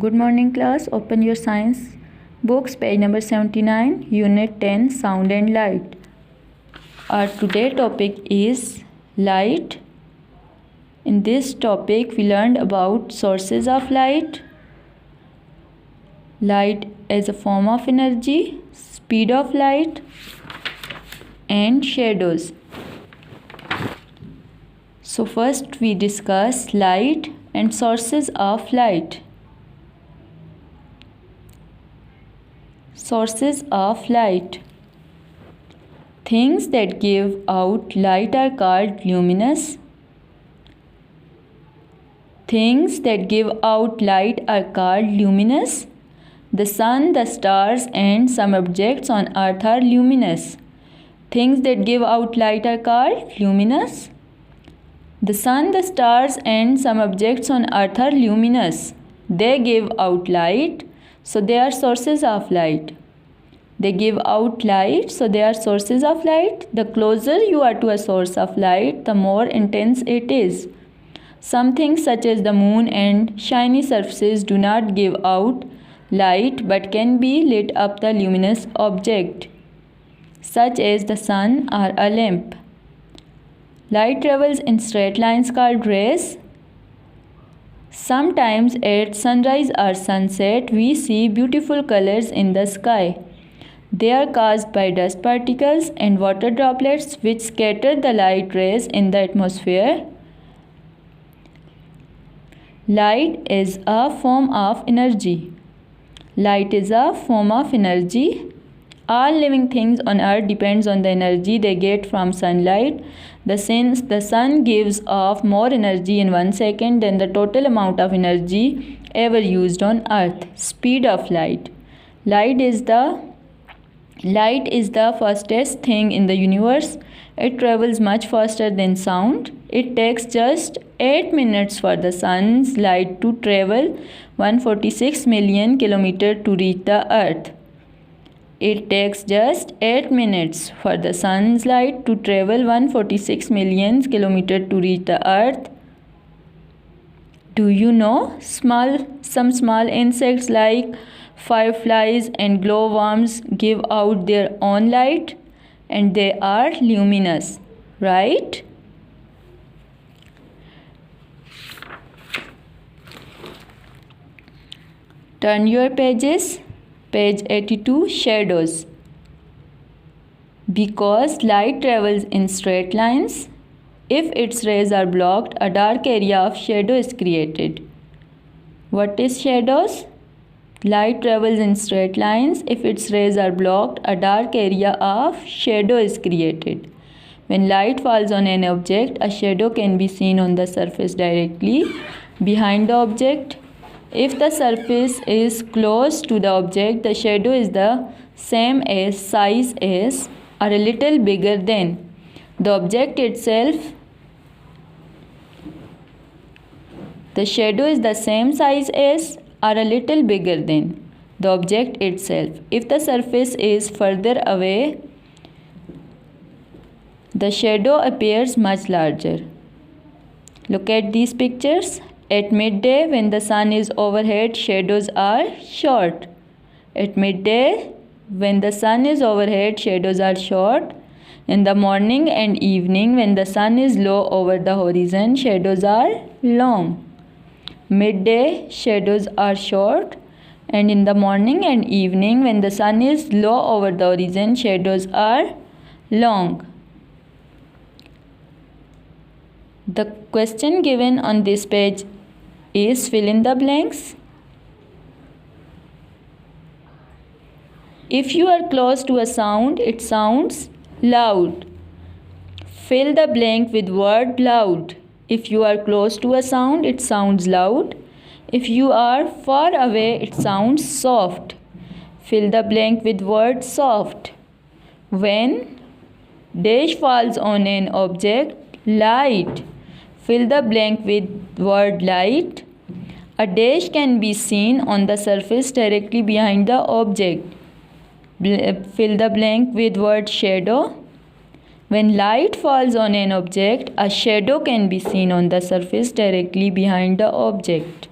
Good morning class. Open your science books, page number 79, unit 10, sound and light. Our today topic is light. In this topic we learned about sources of light, light as a form of energy, speed of light and shadows. So first we discuss light and sources of light. Sources of light. Things that give out light are called luminous. Things that give out light are called luminous. The sun, the stars, and some objects on earth are luminous. Things that give out light are called luminous. The sun, the stars, and some objects on earth are luminous. They give out light, so they are sources of light. They give out light, so they are sources of light. The closer you are to a source of light, the more intense it is. Some things such as the moon and shiny surfaces do not give out light but can be lit up the luminous object, such as the sun or a lamp. Light travels in straight lines called rays. Sometimes at sunrise or sunset, we see beautiful colors in the sky. They are caused by dust particles and water droplets which scatter the light rays in the atmosphere. Light is a form of energy. Light is a form of energy. All living things on earth depends on the energy they get from sunlight. Since the sun gives off more energy in 1 second than the total amount of energy ever used on earth. Speed of light. Light is the fastest thing in the universe. It travels much faster than sound. It takes just 8 minutes for the sun's light to travel 146 million kilometers to reach the earth. It takes just 8 minutes for the sun's light to travel 146 million kilometers to reach the earth. Do you know some small insects like fireflies and glowworms give out their own light and they are luminous, right? Turn your pages. Page 82, shadows. Because light travels in straight lines, if its rays are blocked, a dark area of shadow is created. What is shadows? Light travels in straight lines. If its rays are blocked, a dark area of shadow is created. When light falls on an object, a shadow can be seen on the surface directly behind the object. If the surface is close to the object, the shadow is the same as size as or a little bigger than the object itself. The shadow is the same size as or a little bigger than the object itself. If the surface is further away, the shadow appears much larger. Look at these pictures. At midday, when the sun is overhead, shadows are short. At midday, when the sun is overhead, shadows are short. In the morning and evening, when the sun is low over the horizon, shadows are long. Midday, shadows are short. And in the morning and evening, when the sun is low over the horizon, shadows are long. The question given on this page is fill in the blanks. If you are close to a sound, it sounds loud. Fill the blank with word loud. If you are close to a sound, it sounds loud. If you are far away, it sounds soft. Fill the blank with word soft. When dash falls on an object, light. Fill the blank with word light. A dash can be seen on the surface directly behind the object. Fill the blank with word shadow. When light falls on an object, a shadow can be seen on the surface directly behind the object.